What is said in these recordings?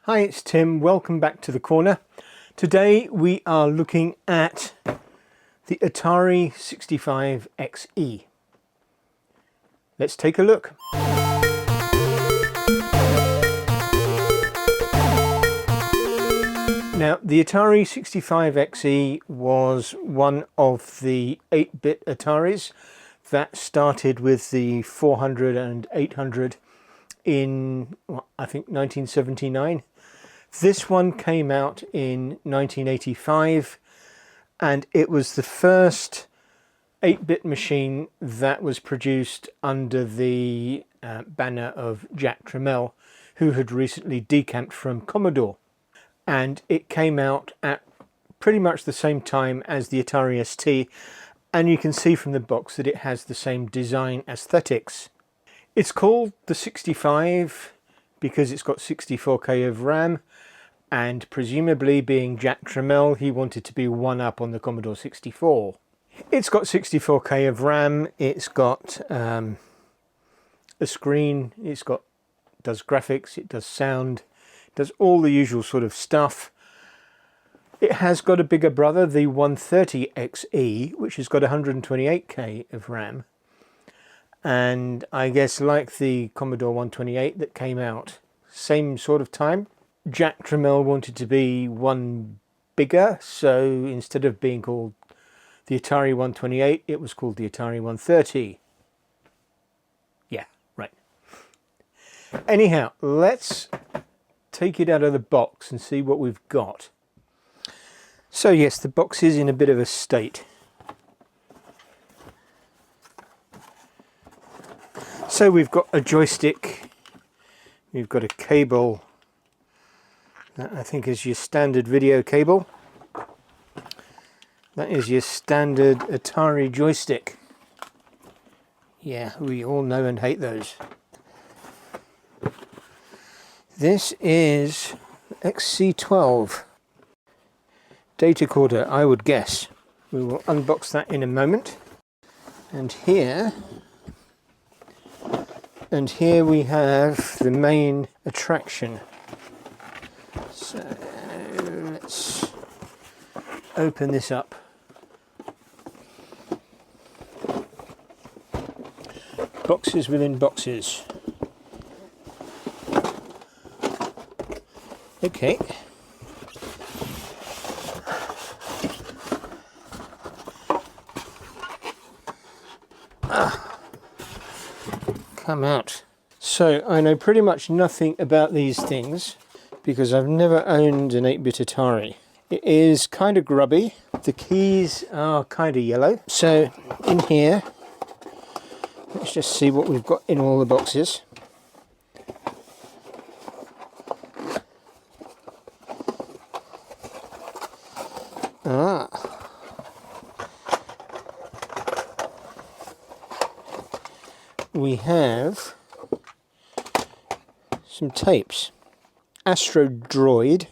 Hi, it's Tim. Welcome back to the corner. Today we are looking at the Atari 65XE. Let's take a look. Now, the Atari 65XE was one of the 8-bit Ataris that started with the 400 and 800 in, well, I think 1979. This one came out in 1985, and it was the first 8-bit machine that was produced under the banner of Jack Tramiel, who had recently decamped from Commodore. And it came out at pretty much the same time as the Atari ST, and you can see from the box that it has the same design aesthetics. It's called the 65 because it's got 64K of RAM, and presumably, being Jack Tramiel, he wanted to be one up on the Commodore 64. It's got 64K of RAM, it's got a screen, does graphics, it does sound, it does all the usual sort of stuff. It has got a bigger brother, the 130XE, which has got 128K of RAM. And I guess like the Commodore 128 that came out same sort of time, Jack Tramiel wanted to be one bigger, so instead of being called the Atari 128, it was called the Atari 130. Yeah, right. Anyhow, let's take it out of the box and see what we've got. So yes, the box is in a bit of a state. So we've got a joystick, we've got a cable, that I think is your standard video cable. That is your standard Atari joystick. Yeah, we all know and hate those. This is XC12 data recorder, I would guess. We will unbox that in a moment. And here we have the main attraction. So let's open this up. Boxes within boxes. Okay. Come out. So I know pretty much nothing about these things because I've never owned an 8-bit Atari. It is kind of grubby. The keys are kind of yellow. So in here, let's just see what we've got in all the boxes. We have some tapes. Astro Droid,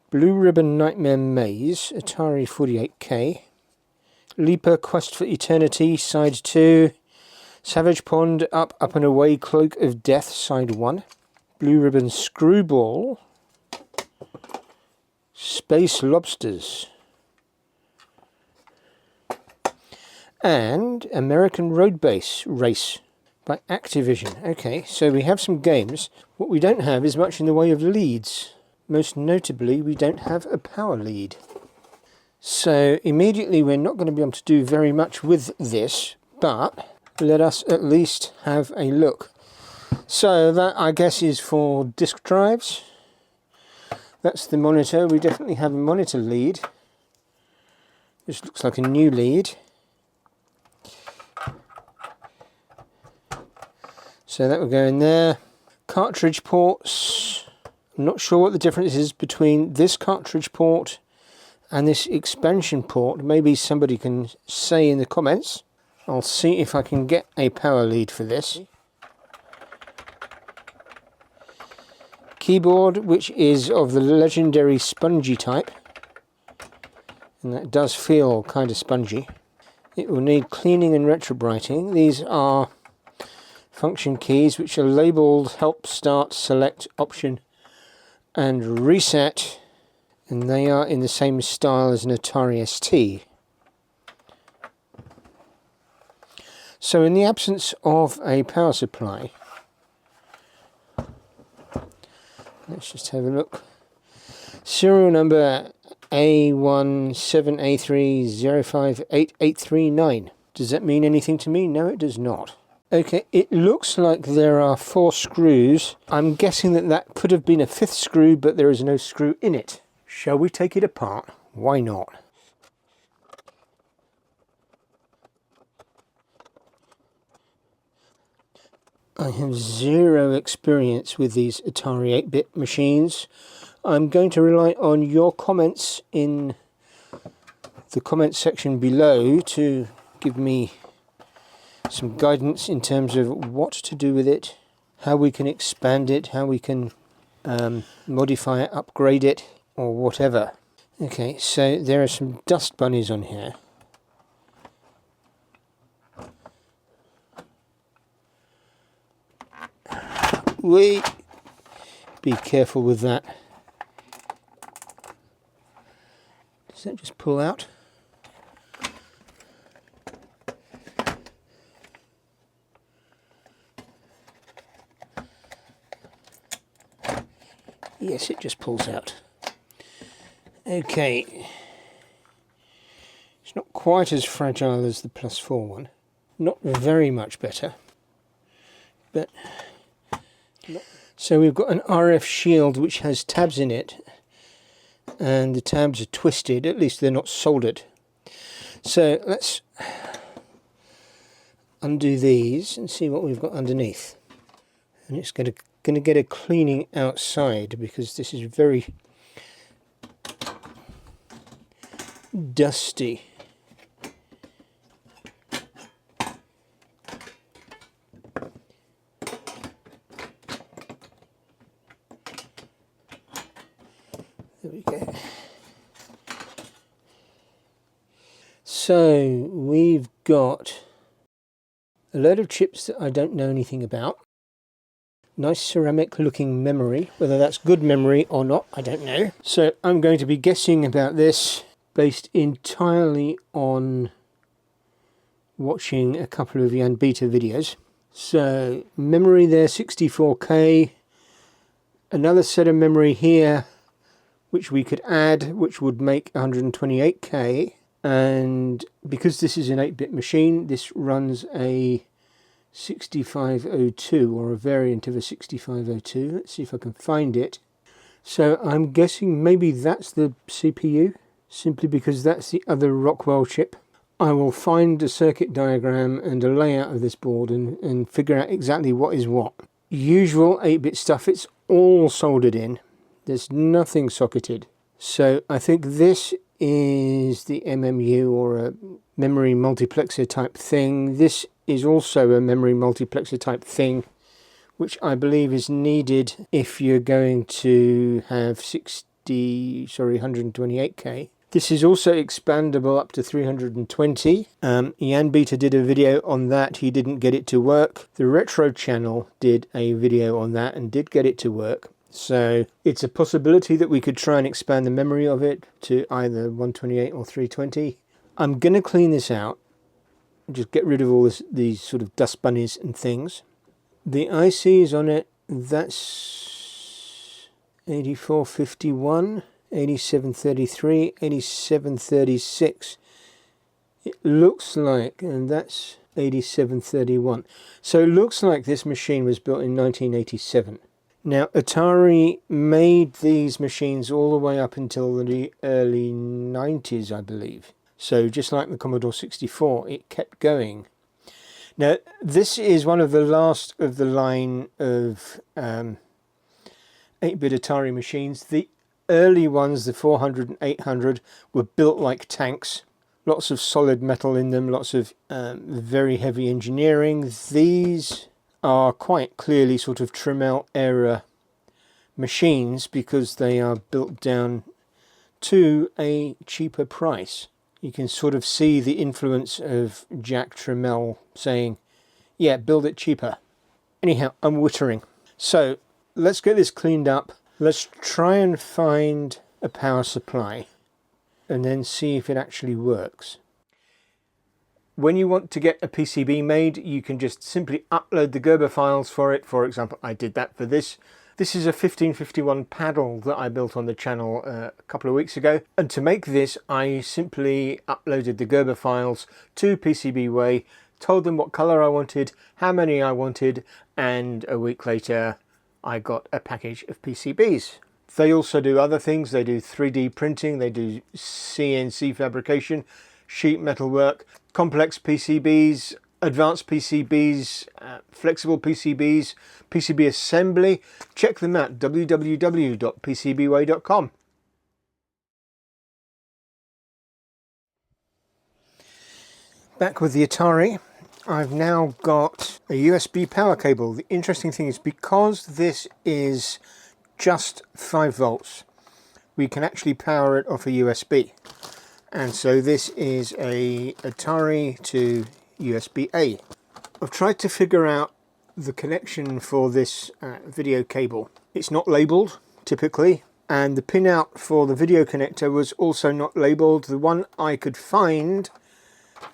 Blue Ribbon Nightmare Maze, Atari 48K, Leaper Quest for Eternity, Side 2, Savage Pond, Up, Up and Away, Cloak of Death, Side 1, Blue Ribbon Screwball, Space Lobsters, and American Road Race by Activision. Okay, so we have some games. What we don't have is much in the way of leads. Most notably, we don't have a power lead. So immediately we're not going to be able to do very much with this, but let us at least have a look. So that, I guess, is for disk drives. That's the monitor. We definitely have a monitor lead. This looks like a new lead. So that will go in there. Cartridge ports. I'm not sure what the difference is between this cartridge port and this expansion port. Maybe somebody can say in the comments. I'll see if I can get a power lead for this. Keyboard, which is of the legendary spongy type. And that does feel kind of spongy. It will need cleaning and retrobrighting. These are function keys which are labelled help, start, select, option and reset, and they are in the same style as an Atari ST. So in the absence of a power supply, let's just have a look. Serial number A17A30588839. Does that mean anything to me? No, it does not. Okay, it looks like there are 4 screws. I'm guessing that that could have been a 5th screw, but there is no screw in it. Shall we take it apart? Why not? I have zero experience with these Atari 8-bit machines. I'm going to rely on your comments in the comments section below to give me some guidance in terms of what to do with it, how we can expand it, how we can modify it, upgrade it, or whatever. Okay, so there are some dust bunnies on here. Wait, be careful with that. Does that just pull out? Yes, it just pulls out. Okay. It's not quite as fragile as the +4 one. Not very much better. But so we've got an RF shield which has tabs in it, and the tabs are twisted, at least they're not soldered. So let's undo these and see what we've got underneath. And it's going to get a cleaning outside because this is very dusty. There we go. So we've got a load of chips that I don't know anything about. Nice ceramic looking memory. Whether that's good memory or not, I don't know. So I'm going to be guessing about this based entirely on watching a couple of Jan Beta videos. So memory there, 64K. Another set of memory here, which we could add, which would make 128K. And because this is an 8-bit machine, this runs a 6502 or a variant of a 6502. Let's see if I can find it. So I'm guessing maybe that's the CPU, simply because that's the other Rockwell chip. I will find a circuit diagram and a layout of this board and figure out exactly what is what. Usual 8-bit stuff, it's all soldered in. There's nothing socketed. So I think this is the MMU, or a memory multiplexer type thing. This is also a memory multiplexer type thing, which I believe is needed if you're going to have 128K. This is also expandable up to 320. Jan Beta did a video on that. He didn't get it to work. The Retro channel did a video on that and did get it to work. So it's a possibility that we could try and expand the memory of it to either 128 or 320. I'm going to clean this out. Just get rid of all these sort of dust bunnies and things. The ICs on it, that's 8451. 8733, 8736. It looks like, and that's 8731. So it looks like this machine was built in 1987. Now Atari made these machines all the way up until the early 90s, I believe. So just like the Commodore 64, it kept going. Now this is one of the last of the line of 8-bit Atari machines. The early ones, the 400 and 800, were built like tanks. Lots of solid metal in them, lots of very heavy engineering. These are quite clearly sort of Tramiel-era machines because they are built down to a cheaper price. You can sort of see the influence of Jack Tramiel saying, yeah, build it cheaper. Anyhow, I'm wittering. So let's get this cleaned up. Let's try and find a power supply and then see if it actually works. When you want to get a PCB made, you can just simply upload the Gerber files for it. For example, I did that for this. This is a 1551 paddle that I built on the channel a couple of weeks ago. And to make this, I simply uploaded the Gerber files to PCBWay, told them what color I wanted, how many I wanted, and a week later I got a package of PCBs. They also do other things. They do 3D printing, they do CNC fabrication, sheet metal work, complex PCBs, advanced PCBs, flexible PCBs, PCB assembly. Check them out, www.pcbway.com. Back with the Atari, I've now got a USB power cable. The interesting thing is, because this is just 5 volts, we can actually power it off a USB. And so this is a Atari to USB-A. I've tried to figure out the connection for this video cable. It's not labelled typically, and the pin out for the video connector was also not labelled. The one I could find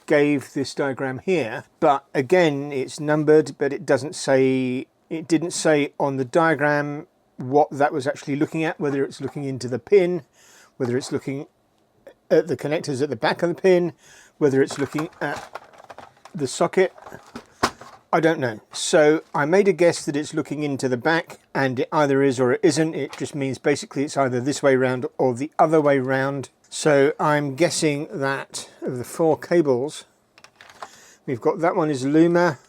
gave this diagram here, but again it's numbered, but it didn't say on the diagram what that was actually looking at, whether it's looking into the pin, whether it's looking at the connectors at the back of the pin, whether it's looking at the socket. I don't know. So I made a guess that it's looking into the back, and it either is or it isn't. It just means basically it's either this way round or the other way round. So I'm guessing that of the 4 cables, we've got that one is Luma,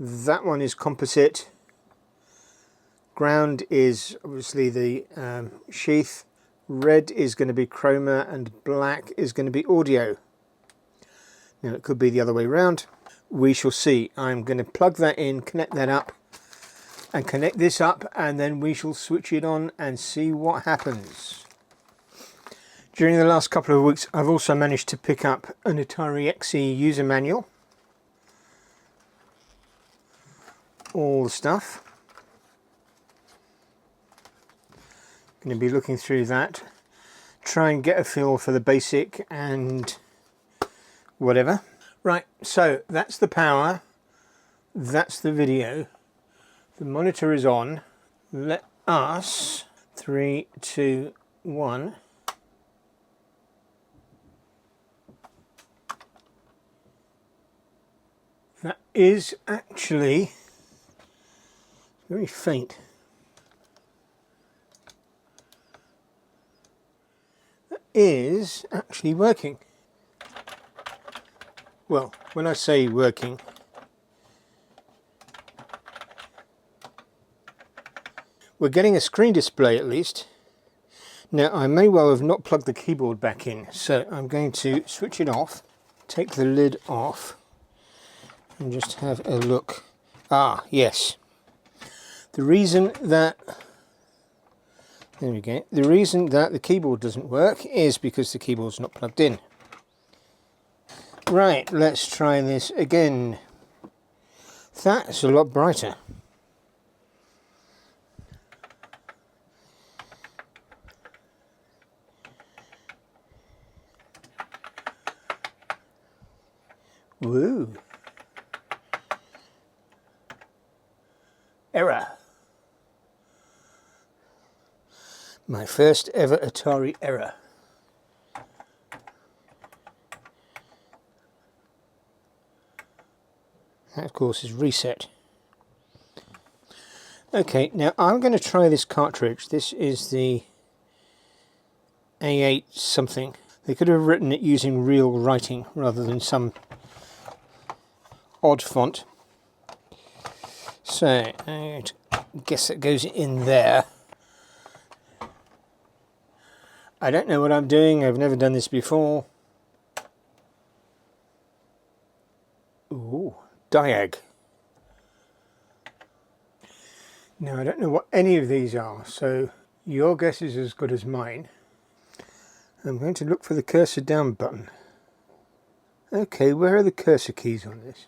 that one is composite, ground is obviously the sheath, red is going to be chroma, and black is going to be audio. Now it could be the other way round. We shall see. I'm going to plug that in, connect that up, and connect this up, and then we shall switch it on and see what happens. During the last couple of weeks, I've also managed to pick up an Atari XE user manual. All the stuff. Going to be looking through that, try and get a feel for the basic and whatever. Right, so that's the power, that's the video, the monitor is on. Let us, 3, 2, 1. That is actually very faint. That is actually working. Well, when I say working, we're getting a screen display at least. Now I may well have not plugged the keyboard back in, so I'm going to switch it off, take the lid off, and just have a look. Ah, yes. The reason that, there we go, the reason that the keyboard doesn't work is because the keyboard's not plugged in. Right, let's try this again. That's a lot brighter. Woo. Error. My first ever Atari error. That of course is reset. Okay, now I'm going to try this cartridge. This is the A8 something. They could have written it using real writing rather than some odd font. So I guess it goes in there. I don't know what I'm doing. I've never done this before. Ooh, diag. Now I don't know what any of these are, so your guess is as good as mine. I'm going to look for the cursor down button. Okay, where are the cursor keys on this?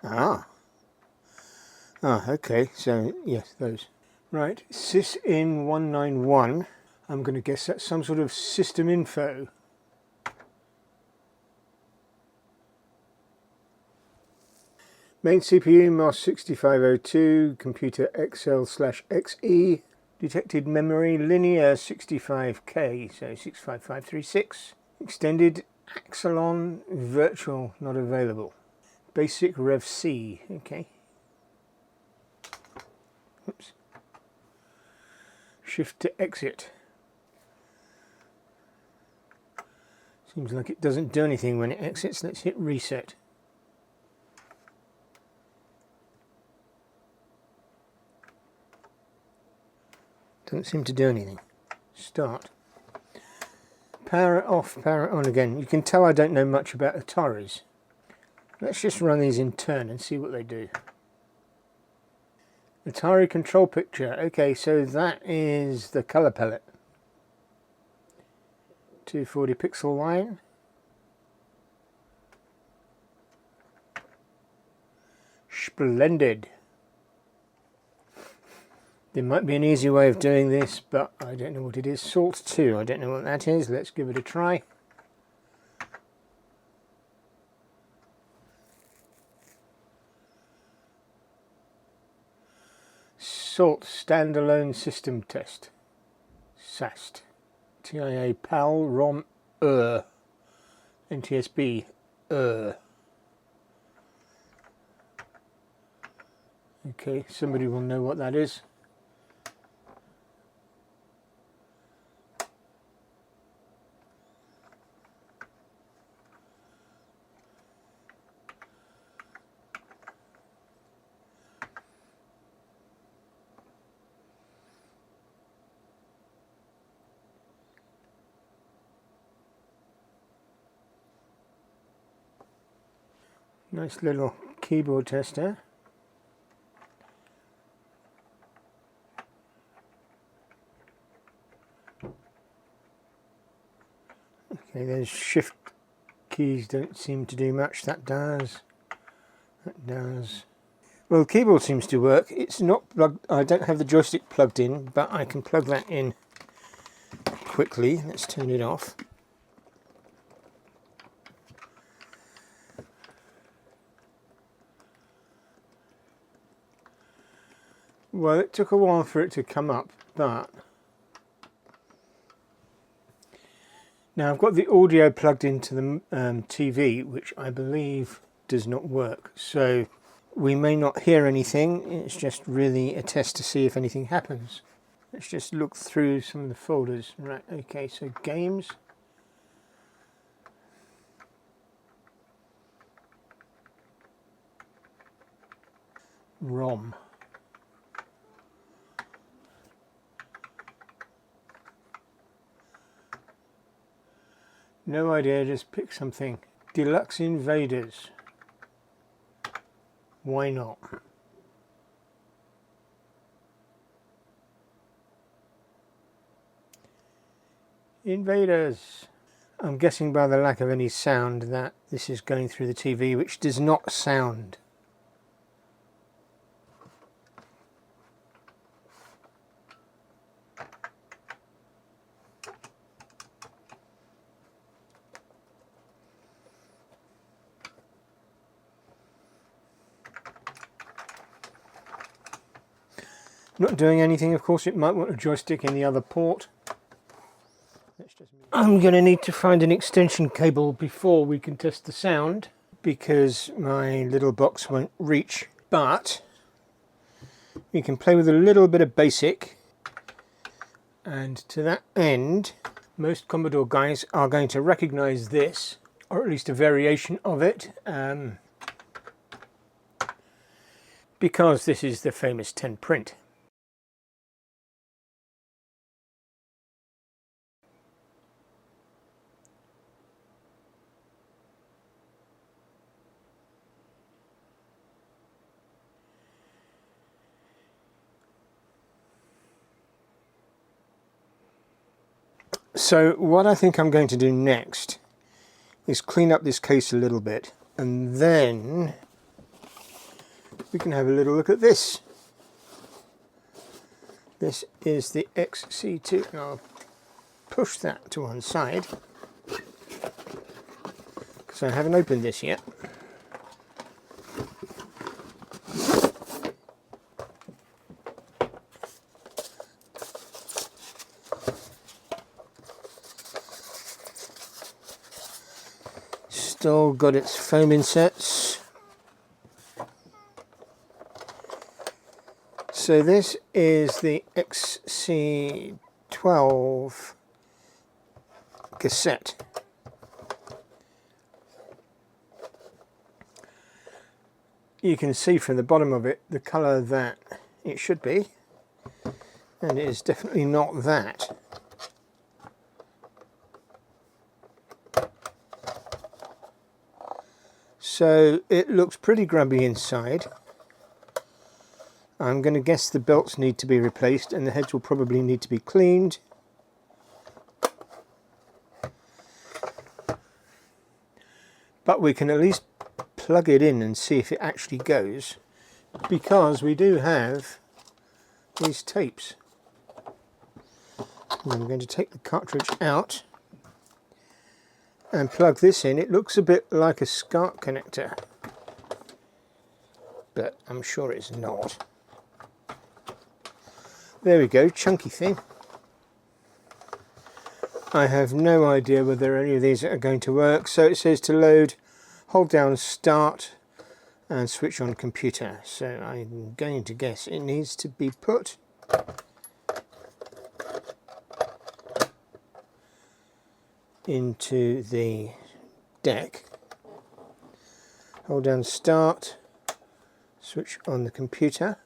Ah. Ah, okay, so yes, those. Right, sysin 191. I'm going to guess that's some sort of system info. Main CPU MOS 6502, computer XL/XE, detected memory linear 65K, so 65536. Extended Axelon virtual not available. Basic Rev C, okay. Oops. Shift to exit. Seems like it doesn't do anything when it exits. Let's hit reset. Doesn't seem to do anything. Start. Power it off, power it on again. You can tell I don't know much about Ataris. Let's just run these in turn and see what they do. Atari control picture. Okay, so that is the color palette. 240 pixel line. Splendid. There might be an easy way of doing this, but I don't know what it is. Salt 2, I don't know what that is. Let's give it a try. Salt standalone system test. SAST. TIA PAL ROM NTSB Okay, somebody will know what that is. Nice little keyboard tester. Okay, those shift keys don't seem to do much. That does. That does. Well, the keyboard seems to work. It's not plugged. I don't have the joystick plugged in, but I can plug that in quickly. Let's turn it off. Well, it took a while for it to come up, but now I've got the audio plugged into the TV, which I believe does not work. So we may not hear anything. It's just really a test to see if anything happens. Let's just look through some of the folders. Right, okay, so games. ROM. No idea, just pick something. Deluxe Invaders. Why not? Invaders. I'm guessing by the lack of any sound that this is going through the TV, which does not sound. Not doing anything, of course. It might want a joystick in the other port. I'm going to need to find an extension cable before we can test the sound, because my little box won't reach. But we can play with a little bit of BASIC, and to that end, most Commodore guys are going to recognize this, or at least a variation of it, because this is the famous 10 print. So what I think I'm going to do next is clean up this case a little bit, and then we can have a little look at this. This is the XC2. Now I'll push that to one side because I haven't opened this yet. Still got its foam inserts. So this is the XC12 cassette. You can see from the bottom of it the colour that it should be, and it is definitely not that. So it looks pretty grubby inside. I'm going to guess the belts need to be replaced and the heads will probably need to be cleaned. But we can at least plug it in and see if it actually goes, because we do have these tapes. And I'm going to take the cartridge out and plug this in. It looks a bit like a SCART connector, but I'm sure it's not. There we go, chunky thing. I have no idea whether any of these are going to work. So it says to load, hold down start and switch on computer. So I'm going to guess it needs to be put into the deck. Hold down start, switch on the computer.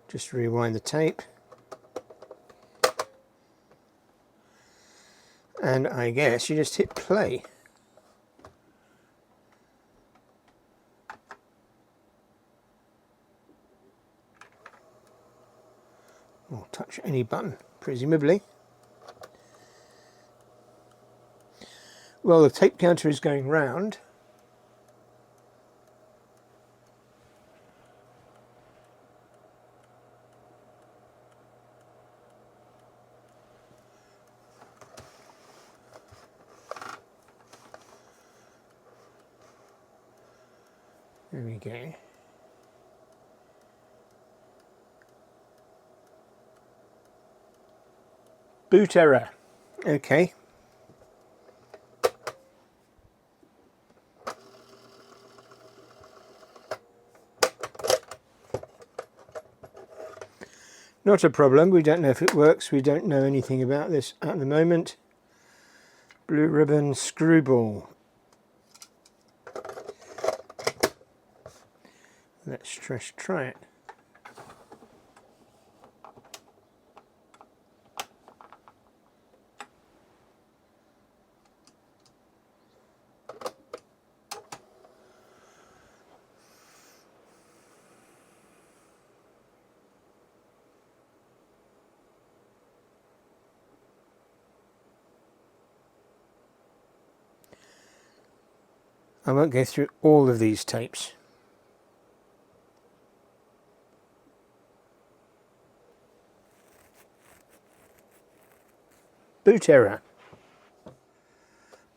Just rewind the tape. And I guess you just hit play. Or touch any button, presumably. Well, the tape counter is going round. There we go. Boot error. Okay. Not a problem. We don't know if it works. We don't know anything about this at the moment. Blue ribbon screwball. Let's just try it. I won't go through all of these tapes. Boot error.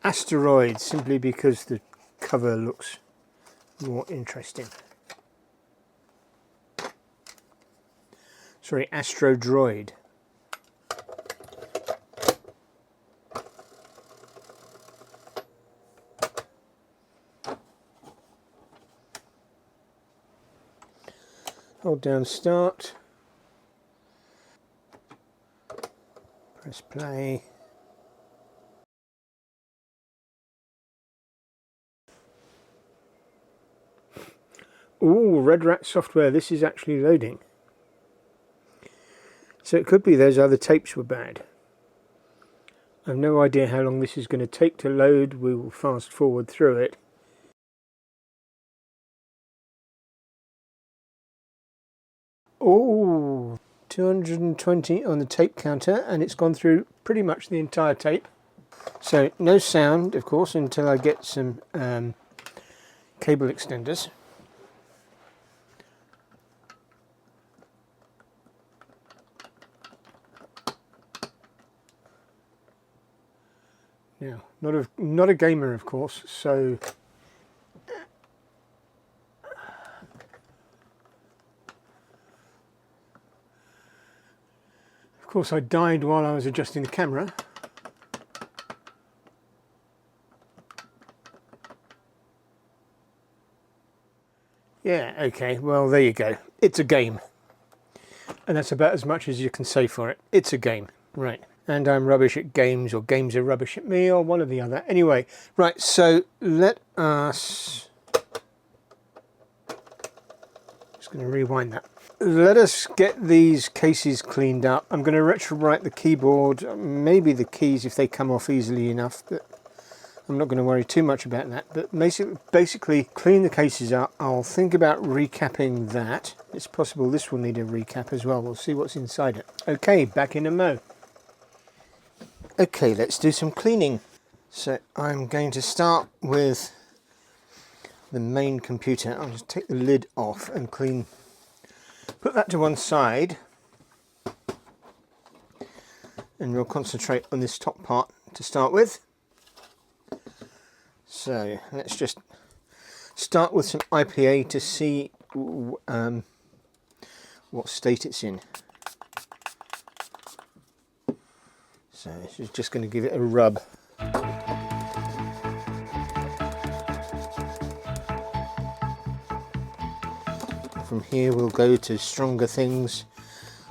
Asteroid, simply because the cover looks more interesting. Sorry, Astro Droid. Hold down start. Press play. Ooh, Red Rat software. This is actually loading. So it could be those other tapes were bad. I have no idea how long this is going to take to load. We will fast forward through it. Oh, 220 on the tape counter, and it's gone through pretty much the entire tape. So no sound, of course, until I get some cable extenders. Now, not a gamer, of course, so of course I died while I was adjusting the camera. Yeah, okay, well there you go. It's a game. And that's about as much as you can say for it. It's a game, right. And I'm rubbish at games, or games are rubbish at me, or one or the other. Anyway, right, so let us... Just going to rewind that. Let us get these cases cleaned up. I'm going to retrobright the keyboard, maybe the keys if they come off easily enough, but I'm not going to worry too much about that. But basically clean the cases up. I'll think about recapping that. It's possible this will need a recap as well. We'll see what's inside it. Okay, back in a mo. Okay, let's do some cleaning. So I'm going to start with the main computer. I'll just take the lid off and clean, put that to one side, and we'll concentrate on this top part to start with. So let's just start with some IPA to see what state it's in. So this is just going to give it a rub. From here we'll go to stronger things,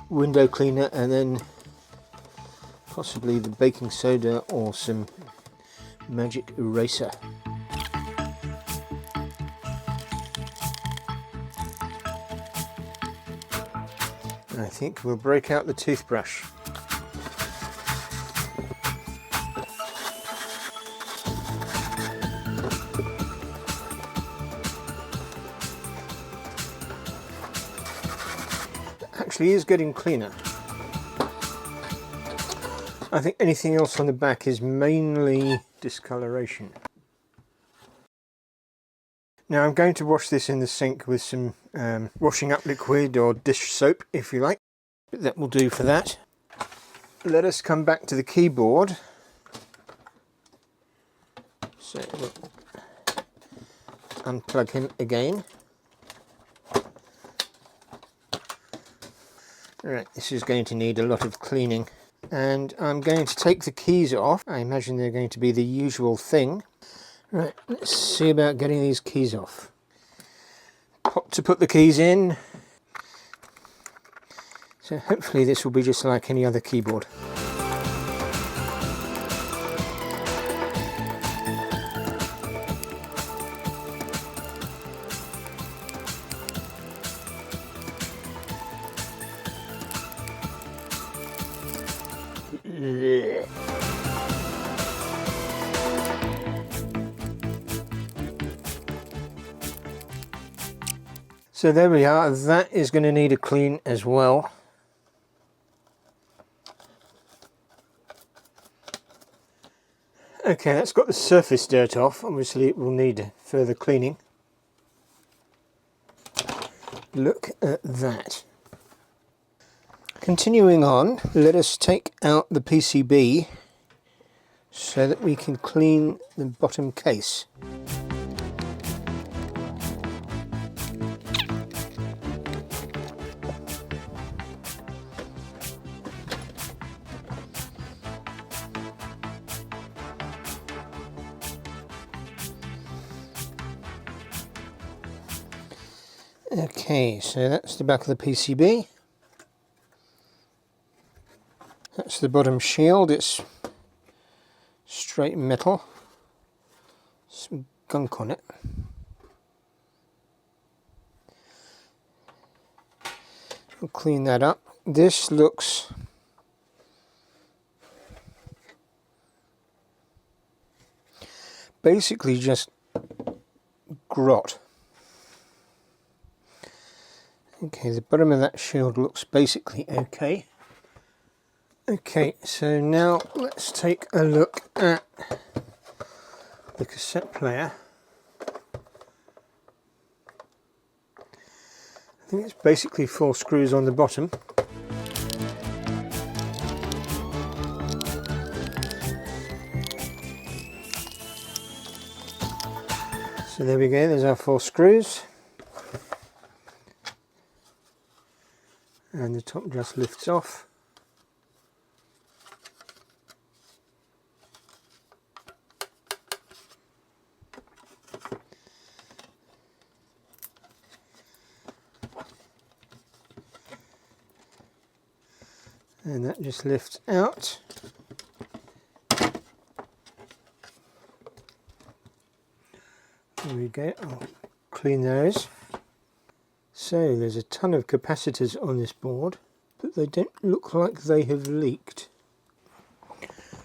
window cleaner, and then possibly the baking soda or some magic eraser. I think we'll break out the toothbrush. Actually is getting cleaner. I think anything else on the back is mainly discoloration. Now I'm going to wash this in the sink with some washing up liquid or dish soap if you like. But that will do for that. Let us come back to the keyboard. So we'll unplug him again. Right, this is going to need a lot of cleaning, and I'm going to take the keys off. I imagine they're going to be the usual thing. Right, let's see about getting these keys off. Pot to put the keys in. So hopefully this will be just like any other keyboard. So there we are, that is going to need a clean as well. Okay, that's got the surface dirt off. Obviously it will need further cleaning. Look at that. Continuing on, let us take out the PCB so that we can clean the bottom case. Okay, so that's the back of the PCB. That's the bottom shield. It's straight metal. Some gunk on it. We'll clean that up. This looks basically just grot. Okay, the bottom of that shield looks basically okay. Okay, so now let's take a look at the cassette player. I think it's basically 4 screws on the bottom. So there we go, there's our 4 screws. And the top just lifts off. And that just lifts out. There we go, I'll clean those. So there's a ton of capacitors on this board, but they don't look like they have leaked.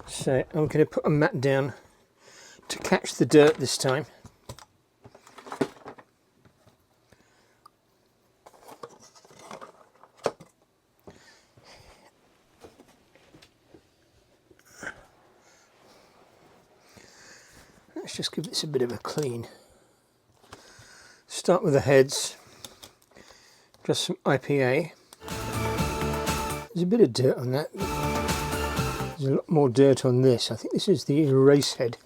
So I'm going to put a mat down to catch the dirt this time. Let's just give this a bit of a clean. Start with the heads, just some IPA. There's a bit of dirt on that. There's a lot more dirt on this. I think this is the erase head.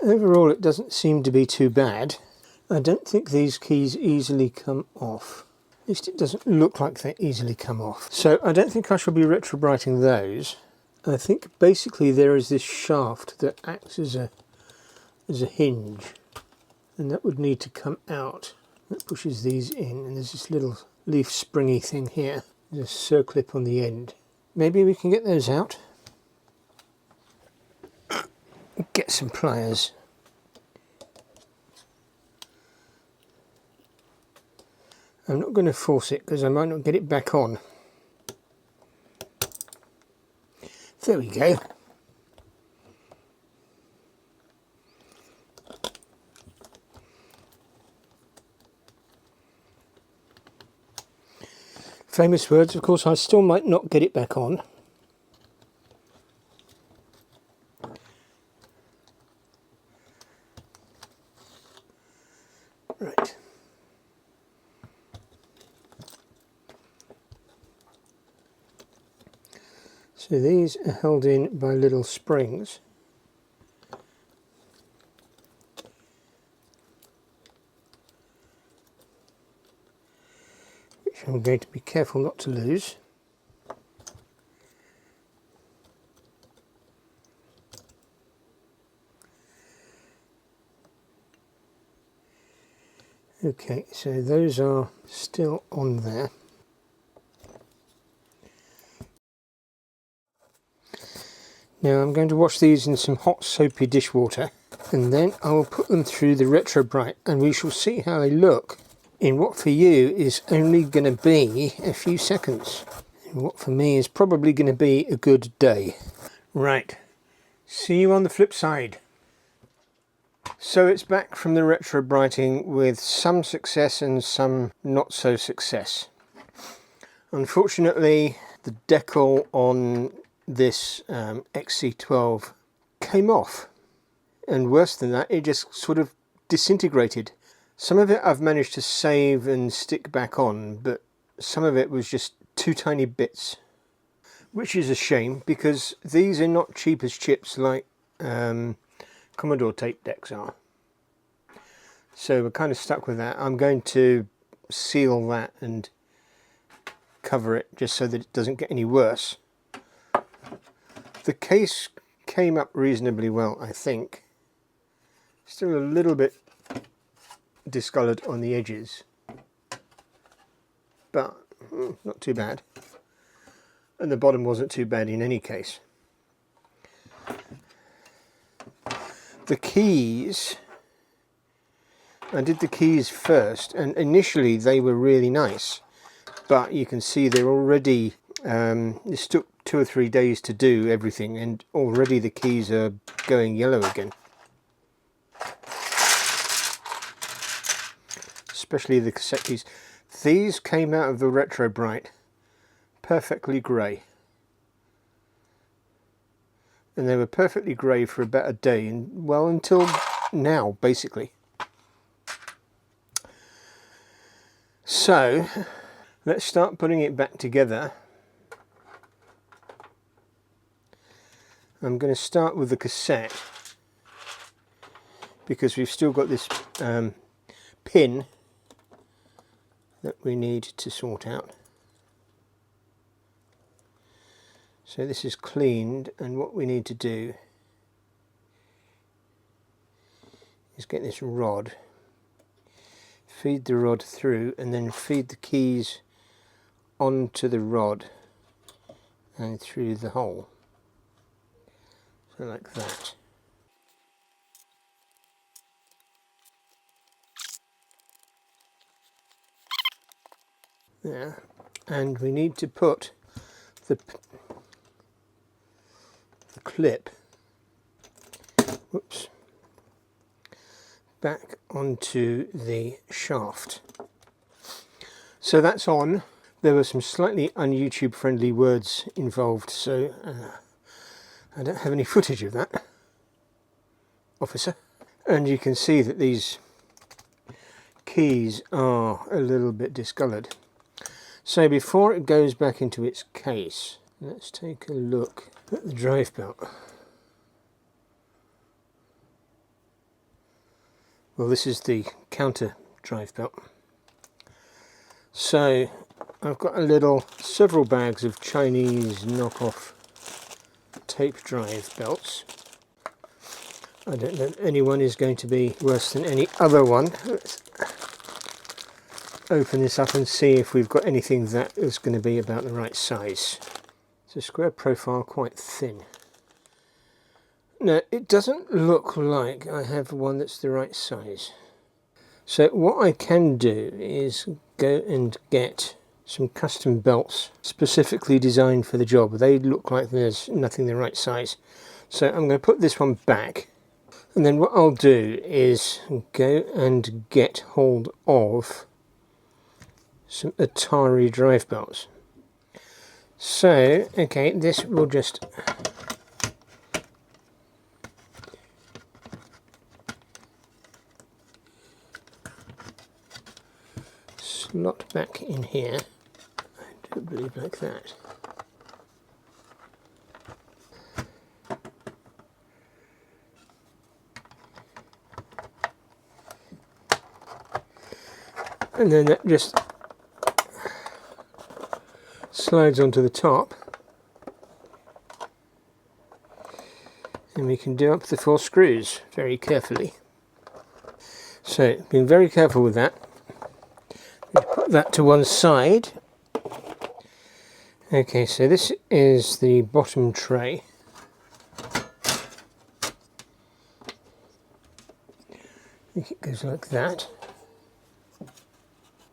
Overall, it doesn't seem to be too bad. I don't think these keys easily come off. At least it doesn't look like they easily come off. So I don't think I shall be retrobrighting those. I think basically there is this shaft that acts as a hinge, and that would need to come out. That pushes these in, and there's this little leaf springy thing here. There's a circlip on the end. Maybe we can get those out. Get some pliers. I'm not going to force it because I might not get it back on. There we go. Famous words, of course, I still might not get it back on. Right. So these are held in by little springs. Which I'm going to be careful not to lose. Okay, so those are still on there. Now I'm going to wash these in some hot soapy dishwater, and then I will put them through the retrobright, and we shall see how they look in what for you is only going to be a few seconds, and what for me is probably going to be a good day. Right, see you on the flip side. So it's back from the retrobrighting with some success and some not so success. Unfortunately, the decal on this XC12 came off, and worse than that, it just sort of disintegrated. Some of it I've managed to save and stick back on, but some of it was just 2 tiny bits, which is a shame because these are not cheap as chips like Commodore tape decks are. So we're kind of stuck with that. I'm going to seal that and cover it just so that it doesn't get any worse. The case came up reasonably well, I think. Still a little bit discoloured on the edges, but not too bad. And the bottom wasn't too bad in any case. The keys, I did the keys first, and initially they were really nice, but you can see they're already, this took 2 or 3 days to do everything, and already the keys are going yellow again. Especially the cassette keys. These came out of the retrobright perfectly grey. And they were perfectly grey for about a day, and well, until now, basically. So, let's start putting it back together. I'm going to start with the cassette, because we've still got this pin that we need to sort out. So this is cleaned, and what we need to do is get this rod, feed the rod through, and then feed the keys onto the rod and through the hole. So like that. There. And we need to put the clip, whoops, back onto the shaft. So that's on. There were some slightly un-YouTube friendly words involved, so I don't have any footage of that, officer. And you can see that these keys are a little bit discoloured. So before it goes back into its case, let's take a look at the drive belt. Well, this is the counter drive belt. So I've got several bags of Chinese knockoff tape drive belts. I don't know if any one is going to be worse than any other one. Let's open this up and see if we've got anything that is going to be about the right size. It's a square profile, quite thin. No, it doesn't look like I have one that's the right size. So what I can do is go and get some custom belts specifically designed for the job. They look like there's nothing the right size. So I'm going to put this one back, and then what I'll do is go and get hold of some Atari drive belts. So, okay, this will just slot back in here, I do believe, like that. And then that just slides onto the top, and we can do up the 4 screws very carefully. So, being very careful with that. Put that to one side. Okay, so this is the bottom tray. I think it goes like that.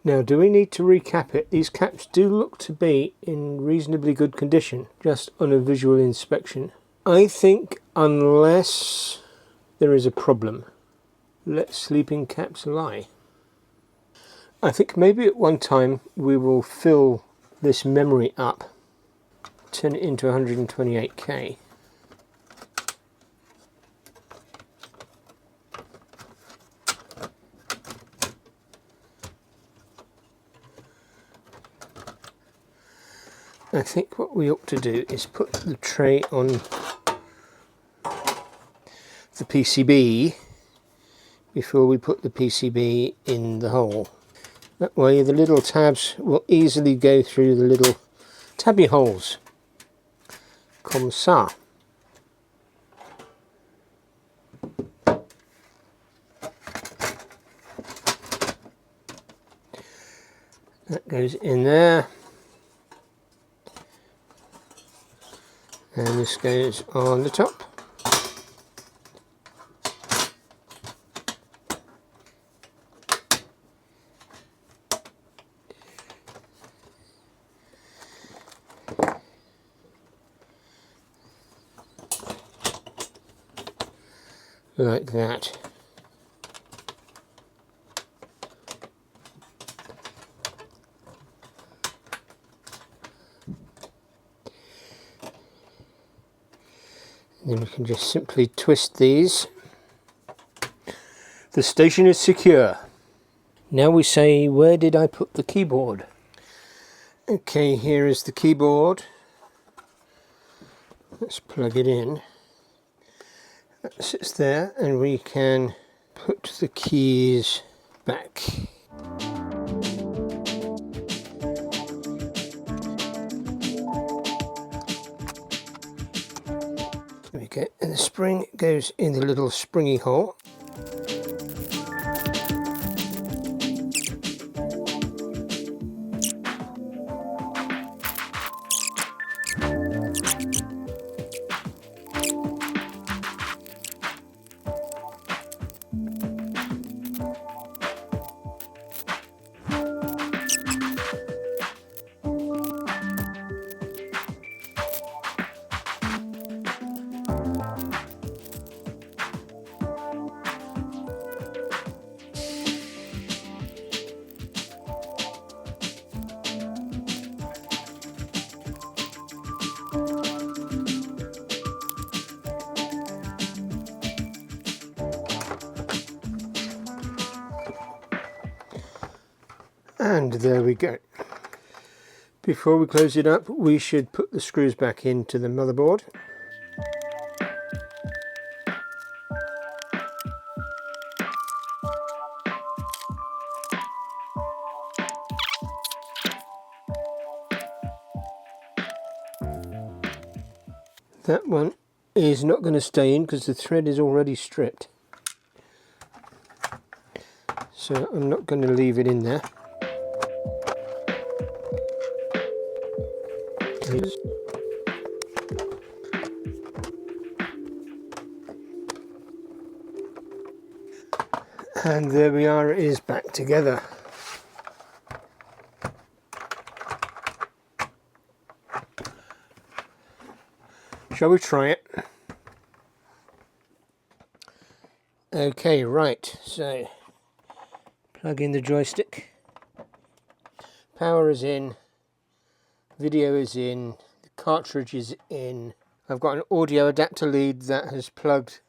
Now, do we need to recap it? These caps do look to be in reasonably good condition, just on a visual inspection. I think unless there is a problem, let sleeping caps lie. I think maybe at one time we will fill this memory up, turn it into 128K. I think what we ought to do is put the tray on the PCB before we put the PCB in the hole. That way the little tabs will easily go through the little tabby holes. Comme ça. That goes in there. And this goes on the top. like that. And then we can just simply twist these. The station is secure. Now we say, where did I put the keyboard? Okay, here is the keyboard. Let's plug it in. That sits there, and we can put the keys back. There we go, and the spring goes in the little springy hole. And there we go. Before we close it up, we should put the screws back into the motherboard. That one is not going to stay in because the thread is already stripped. So I'm not going to leave it in there. And there we are, it is back together. Shall we try it? Okay, right, so plug in the joystick. Power is in, video is in, the cartridge is in. I've got an audio adapter lead that has plugged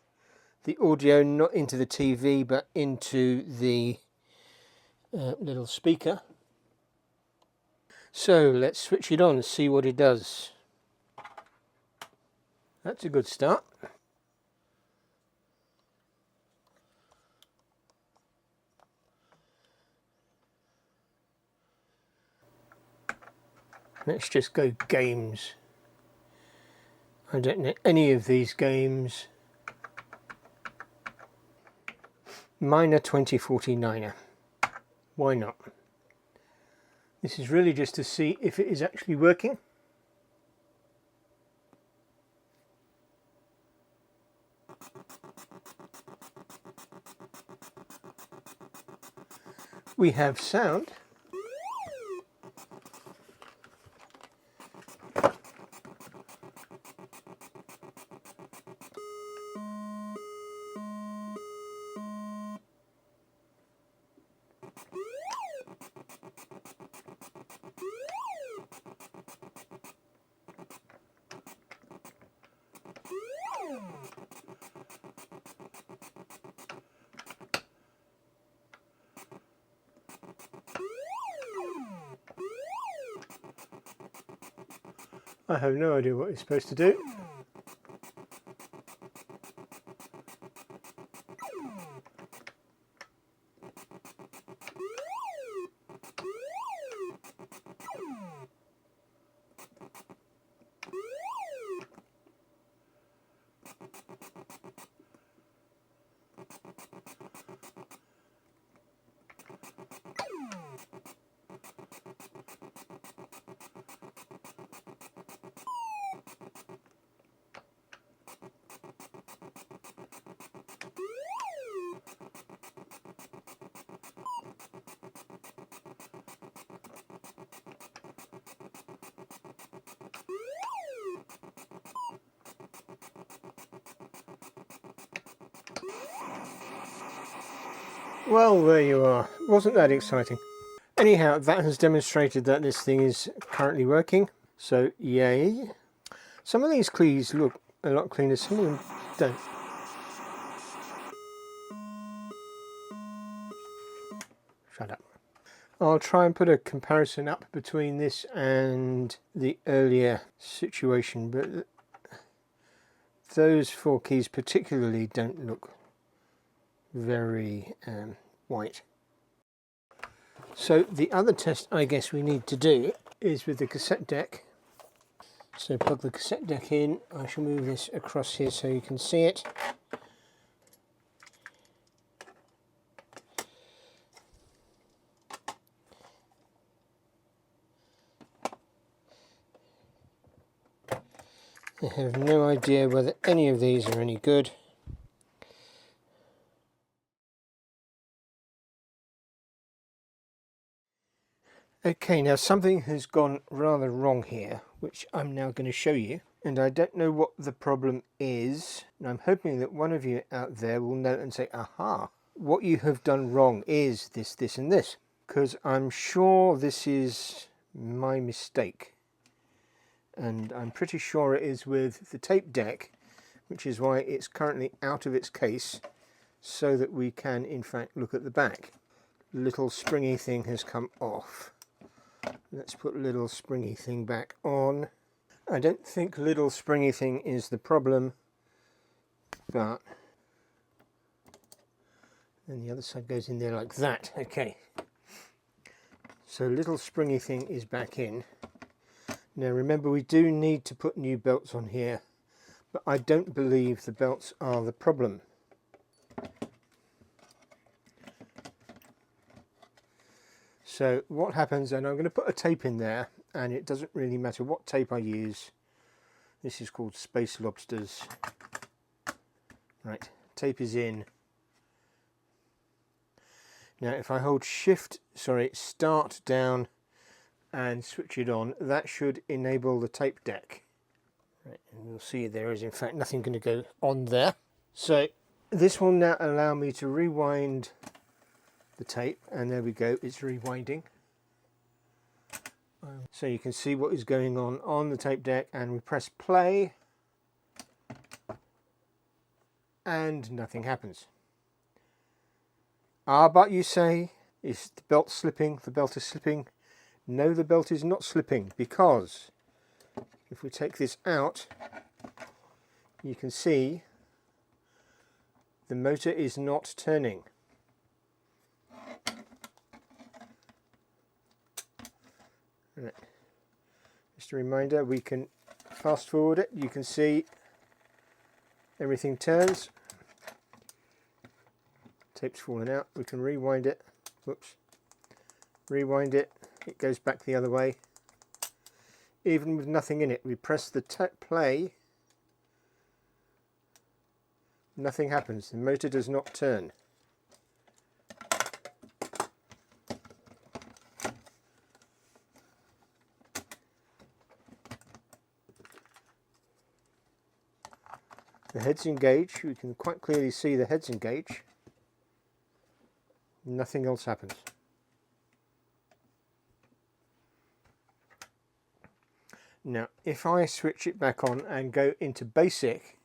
the audio not into the TV but into the little speaker. So let's switch it on and see what it does. That's a good start. Let's just go games. I don't know any of these games. Mine are 2049er. Why not? This is really just to see if it is actually working. We have sound. I have no idea what it's supposed to do. Well, there you are. Wasn't that exciting? Anyhow, that has demonstrated that this thing is currently working. So, yay. Some of these keys look a lot cleaner, some of them don't. Shut up. I'll try and put a comparison up between this and the earlier situation, but those 4 keys particularly don't look very white. So the other test I guess we need to do is with the cassette deck. So plug the cassette deck in. I shall move this across here so you can see it. I have no idea whether any of these are any good. Okay, now something has gone rather wrong here, which I'm now going to show you. And I don't know what the problem is. And I'm hoping that one of you out there will know and say, aha, what you have done wrong is this, this and this. Because I'm sure this is my mistake. And I'm pretty sure it is with the tape deck, which is why it's currently out of its case, so that we can in fact look at the back. Little springy thing has come off. Let's put little springy thing back on. I don't think little springy thing is the problem, but then the other side goes in there like that. Okay, so little springy thing is back in. Now remember, we do need to put new belts on here, but I don't believe the belts are the problem. So what happens, and I'm going to put a tape in there, and it doesn't really matter what tape I use. This is called Space Lobsters. Right, tape is in. Now if I hold start down and switch it on, that should enable the tape deck. Right, and you'll see there is in fact nothing going to go on there. So this will now allow me to rewind the tape, and there we go, it's rewinding. So you can see what is going on the tape deck, and we press play and nothing happens. Ah, but you say, is the belt slipping? The belt is slipping. No, the belt is not slipping, because if we take this out, you can see the motor is not turning. Right. Just a reminder, we can fast forward it. You can see everything turns. Tape's fallen out. We can rewind it. Whoops. Rewind it. It goes back the other way. Even with nothing in it, we press the play. Nothing happens. The motor does not turn. The head's engaged. You can quite clearly see the head's engaged. Nothing else happens. Now, if I switch it back on and go into basic,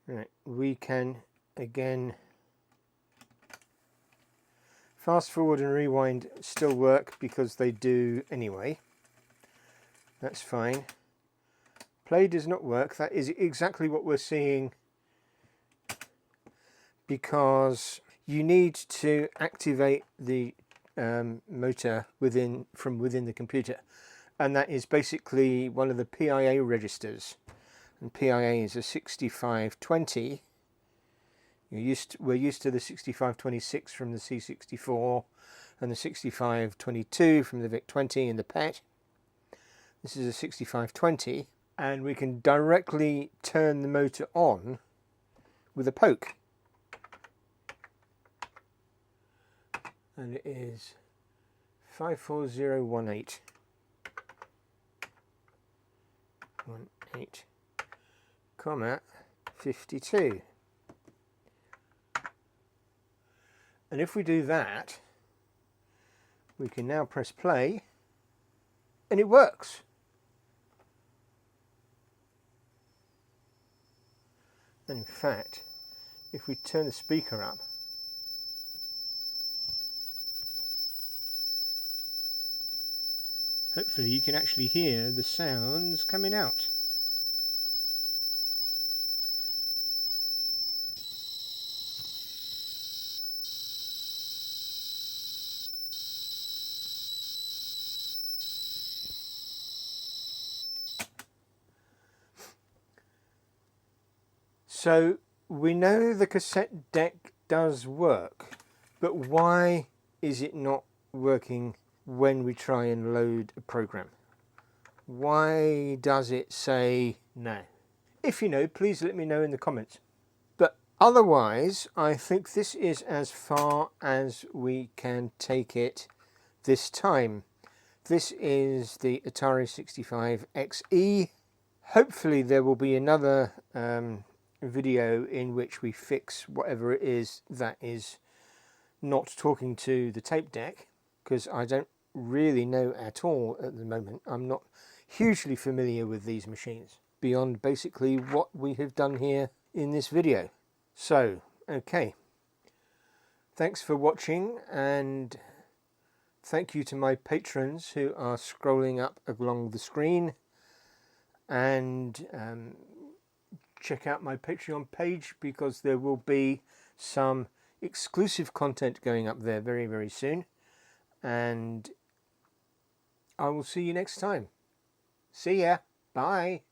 right, we can again fast forward and rewind still work because they do anyway. That's fine. Play does not work. That is exactly what we're seeing, because you need to activate the motor from within the computer, and that is basically one of the PIA registers, and PIA is a 6520. We're used to the 6526 from the C64 and the 6522 from the VIC-20 and the PET. This is a 6520, and we can directly turn the motor on with a poke. And it is 54018. 18, 52. And if we do that, we can now press play and it works. And in fact, if we turn the speaker up, hopefully you can actually hear the sounds coming out. So we know the cassette deck does work, but why is it not working when we try and load a program? Why does it say no? If you know, please let me know in the comments. But otherwise, I think this is as far as we can take it this time. This is the Atari 65XE. Hopefully there will be another video in which we fix whatever it is that is not talking to the tape deck, because I don't really know at all at the moment. I'm not hugely familiar with these machines beyond basically what we have done here in this video. So, okay, thanks for watching, and thank you to my patrons who are scrolling up along the screen, and check out my Patreon page because there will be some exclusive content going up there very, very soon. And I will see you next time. See ya. Bye.